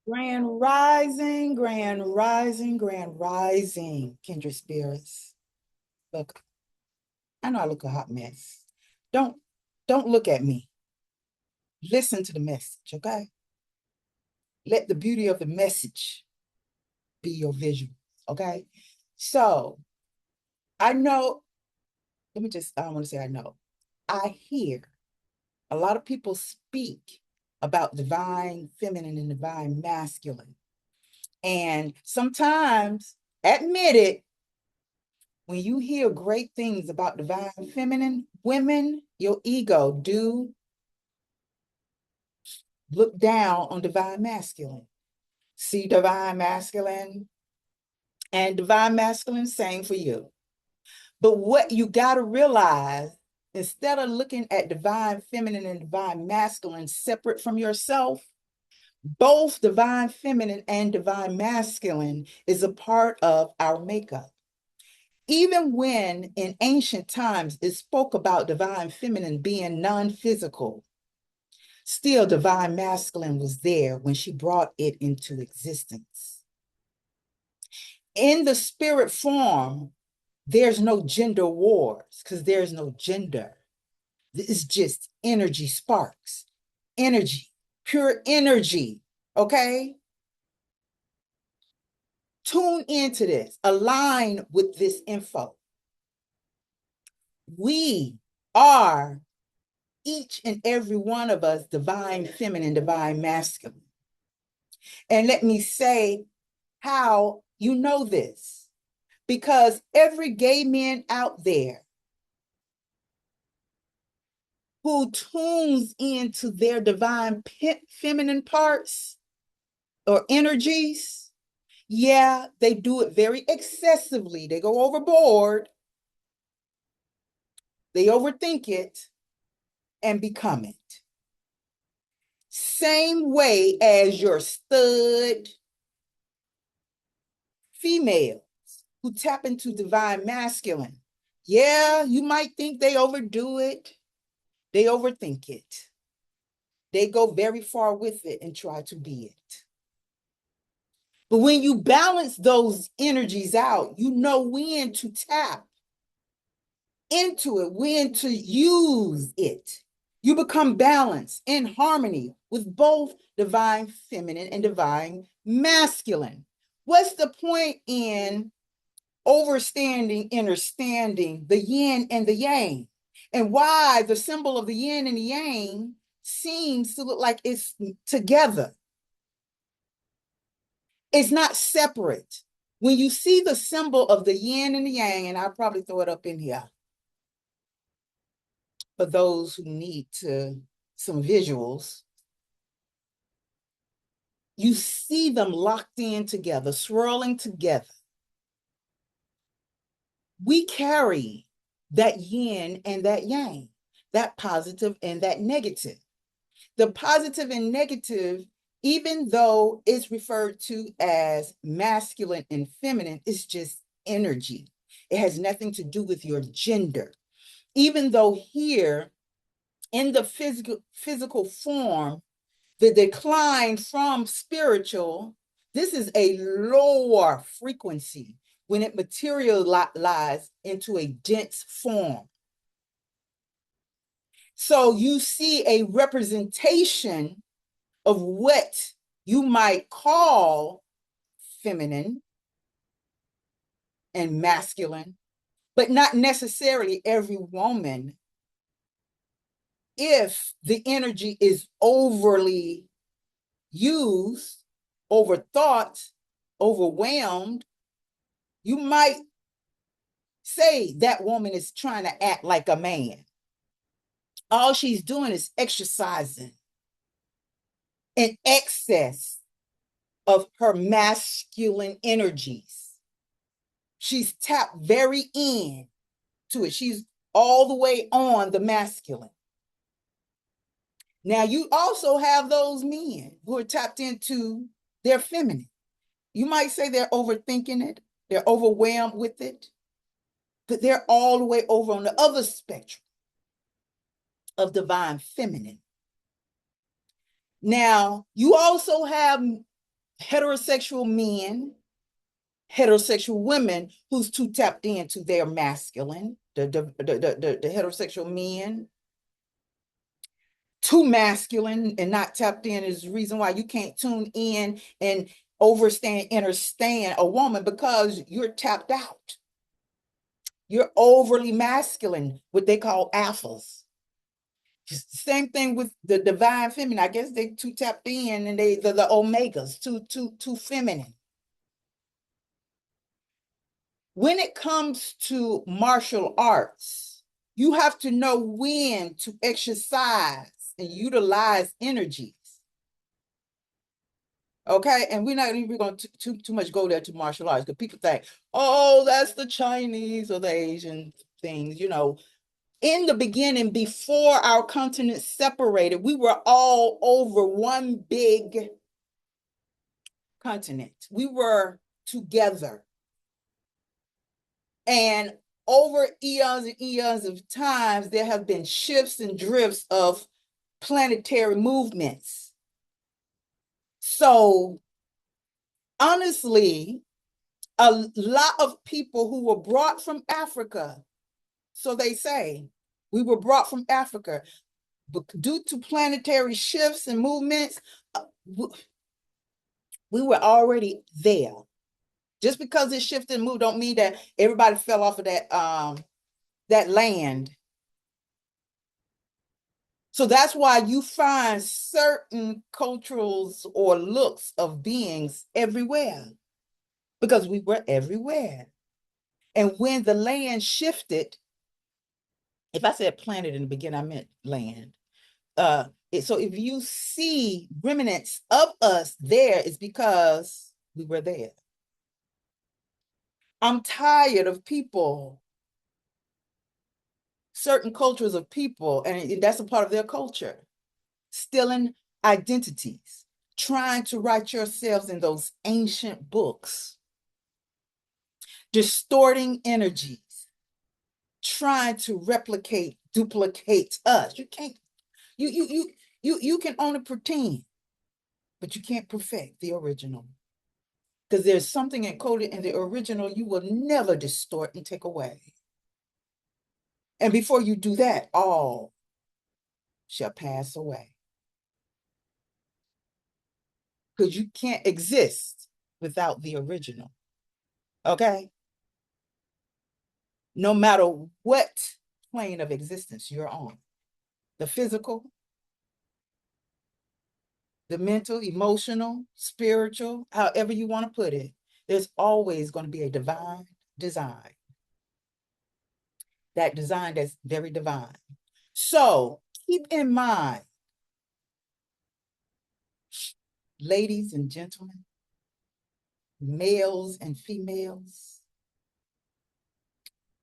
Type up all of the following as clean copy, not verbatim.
Grand rising, grand rising, grand rising, kindred spirits. Look, I know I look a hot mess. Don't don't look at me. Listen to the message, okay? Let the beauty of the message be your visual, okay? So I know, I don't want to say I know. I hear a lot of people speak about divine feminine and divine masculine. And sometimes, admit it, when you hear great things about divine feminine women, your ego do look down on divine masculine. See divine masculine and divine masculine, same for you. But what you got to realize, instead of looking at divine feminine and divine masculine separate from yourself, both divine feminine and divine masculine is a part of our makeup. Even when in ancient times it spoke about divine feminine being non-physical, still divine masculine was there when she brought it into existence. In the spirit form, there's no gender wars because there's no gender. It's just energy sparks, energy, pure energy, okay? Tune into this, align with this info. We are each and every one of us divine feminine, divine masculine. And let me say how you know this, because every gay man out there who tunes into their divine feminine parts or energies, yeah, they do it very excessively. They go overboard, they overthink it and become it. Same way as your stud females who tap into divine masculine. Yeah, you might think they overdo it. They overthink it. They go very far with it and try to be it. But when you balance those energies out, you know when to tap into it, when to use it. You become balanced in harmony with both divine feminine and divine masculine. What's the point in overstanding, understanding the yin and the yang, and why the symbol of the yin and the yang seems to look like it's together? It's not separate. When you see the symbol of the yin and the yang, and I'll probably throw it up in here for those who need some visuals, you see them locked in together, swirling together. We carry that yin and that yang, that positive and that negative. The positive and negative, even though it's referred to as masculine and feminine, it's just energy. It has nothing to do with your gender. Even though here in the physical form, the decline from spiritual, this is a lower frequency when it materializes into a dense form. So you see a representation of what you might call feminine and masculine, but not necessarily every woman. If the energy is overly used, overthought, overwhelmed, you might say that woman is trying to act like a man. All she's doing is exercising in excess of her masculine energies. She's tapped very in to it. She's all the way on the masculine. Now, you also have those men who are tapped into their feminine. You might say they're overthinking it, they're overwhelmed with it, but they're all the way over on the other spectrum of divine feminine. Now, you also have heterosexual men, heterosexual women who's too tapped into their masculine, the heterosexual men, too masculine and not tapped in is the reason why you can't tune in and understand a woman, because you're tapped out. You're overly masculine, what they call alphas. Same thing with the divine feminine. I guess they too tapped in, and the omegas, too feminine. When it comes to martial arts, you have to know when to exercise and utilize energies. Okay, and we're not even going to too much go there to martial arts, because people think, oh, that's the Chinese or the Asian things, you know. In the beginning, before our continents separated, we were all over one big continent. We were together. And over eons and eons of times, there have been shifts and drifts of planetary movements. So honestly, a lot of people who were brought from Africa, so they say, we were brought from Africa, but due to planetary shifts and movements, we were already there. Just because it shifted and moved don't mean that everybody fell off of that land. So that's why you find certain cultures or looks of beings everywhere, because we were everywhere. And when the land shifted, if I said planet in the beginning, I meant land. So if you see remnants of us there, it's because we were there. I'm tired of people, certain cultures of people, and that's a part of their culture, stealing identities, trying to write yourselves in those ancient books, distorting energies, trying to duplicate us. You can't, you can only pretend, but you can't perfect the original. Because there's something encoded in the original you will never distort and take away. And before you do that, all shall pass away. Because you can't exist without the original. Okay? No matter what plane of existence you're on, the physical, the mental, emotional, spiritual, however you want to put it, there's always going to be a divine design. That design that's very divine. So keep in mind, ladies and gentlemen, males and females,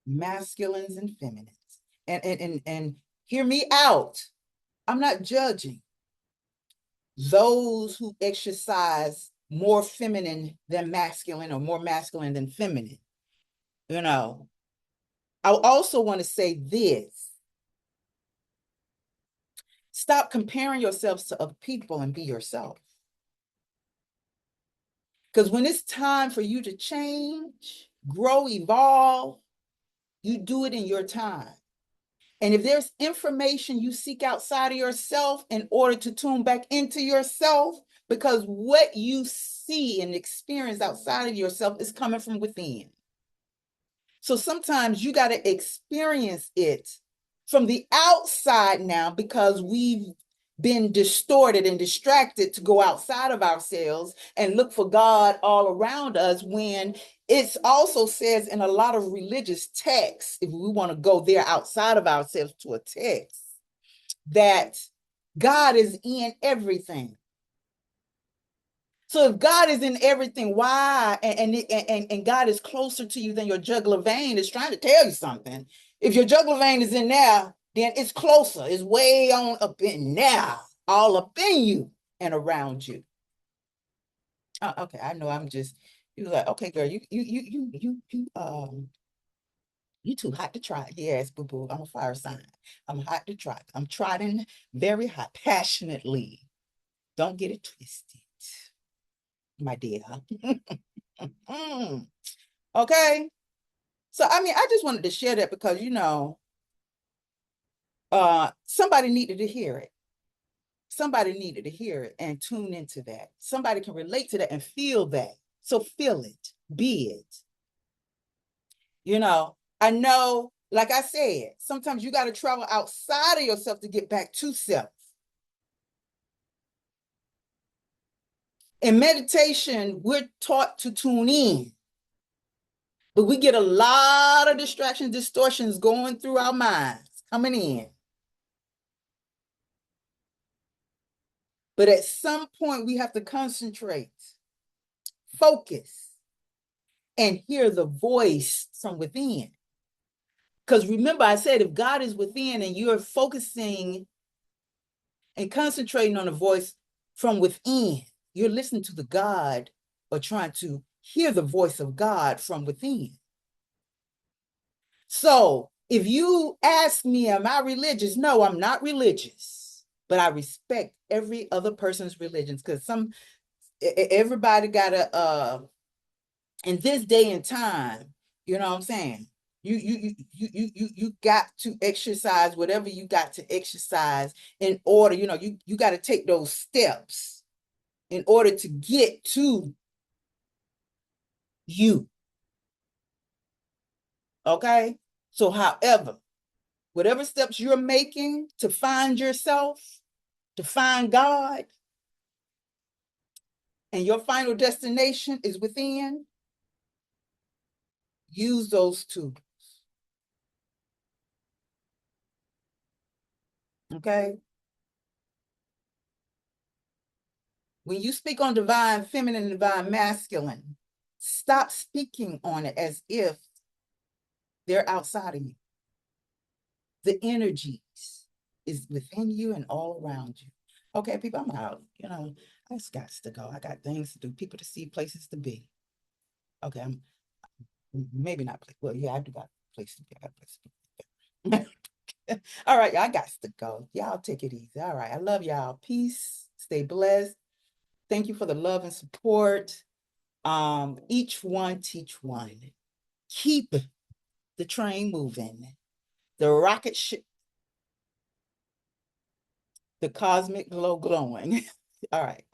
masculines and feminines, and hear me out. I'm not judging those who exercise more feminine than masculine or more masculine than feminine. You know, I also want to say this. Stop comparing yourselves to other people and be yourself. Because when it's time for you to change, grow, evolve, you do it in your time. And if there's information you seek outside of yourself in order to tune back into yourself, because what you see and experience outside of yourself is coming from within. So sometimes you got to experience it from the outside now, because we've been distorted and distracted to go outside of ourselves and look for God all around us, when it also says in a lot of religious texts, if we want to go there outside of ourselves to a text, that God is in everything. So if God is in everything, why? And God is closer to you than your jugular vein is trying to tell you something. If your jugular vein is in there, then it's closer. It's way on up in there, all up in you and around you. Okay, I know I'm just, you like, okay, girl, you too hot to try. Yes, boo-boo, I'm a fire sign. I'm hot to try. I'm trotting very hot, passionately. Don't get it twisted. my dear. Okay. So, I mean, I just wanted to share that because, somebody needed to hear it. Somebody needed to hear it and tune into that. Somebody can relate to that and feel that. So feel it, be it. I know, like I said, sometimes you got to travel outside of yourself to get back to self. In meditation, we're taught to tune in, but we get a lot of distractions, distortions going through our minds, coming in. But at some point, we have to concentrate, focus, and hear the voice from within. Because remember, I said if God is within and you're focusing and concentrating on the voice from within, you're listening to the God or trying to hear the voice of God from within. So if you ask me, am I religious? No, I'm not religious, but I respect every other person's religions because everybody got in this day and time, you know what I'm saying? You got to exercise whatever you got to exercise in order, you got to take those steps in order to get to you. Okay? So however, whatever steps you're making to find yourself, to find God, and your final destination is within, use those tools. Okay? When you speak on divine feminine and divine masculine, stop speaking on it as if they're outside of you. The energies is within you and all around you. Okay, people, I'm out. I just got to go. I got things to do, people to see, places to be. Okay, I'm maybe not. Well, yeah, I do got a place to be. I got a place to be. All right, y'all got to go. Y'all take it easy. All right, I love y'all. Peace. Stay blessed. Thank you for the love and support. Each one teach one. Keep the train moving. The rocket ship, the cosmic glow glowing. All right.